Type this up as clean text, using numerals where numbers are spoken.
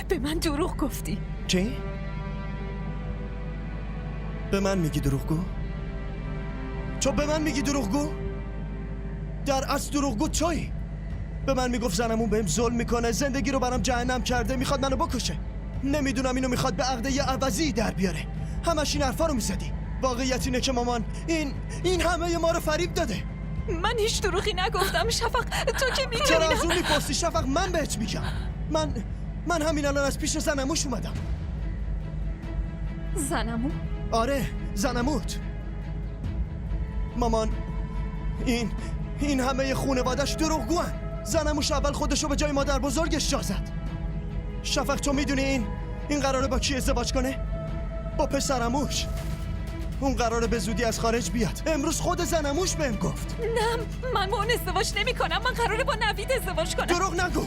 به من دروغ گفتی. چی؟ به من میگی دروغگو؟ تو به من میگی دروغگو؟ در اصل دروغگو تویی. به من میگفت زنمون بهم ظلم میکنه، زندگی رو برام جهنم کرده، میخواد منو بکشه. نمیدونم اینو میخواد به عقده عوضی در بیاره. همش این حرفا رو میزدی. واقعیت اینه که مامان این همه ما رو فریب داده. من هیچ دروغی نگفتم شفق. تو که میدونی. چرا از اون میپرسی شفق؟ من بهت میگم. من همین الان از پیش زنموش اومدم. زنمو؟ آره زنموت. مامان این همه خونوادش دروغگوان. زنموش اول خودشو به جای مادر بزرگش جا زد. شفق تو میدونی این قراره با کی ازدواج کنه؟ با پسرموش. اون قراره به زودی از خارج بیاد. امروز خود زنموش بهم گفت. نه من با اون ازدواج نمی کنم. من قراره با نوید ازدواج کنم. دروغ نگو.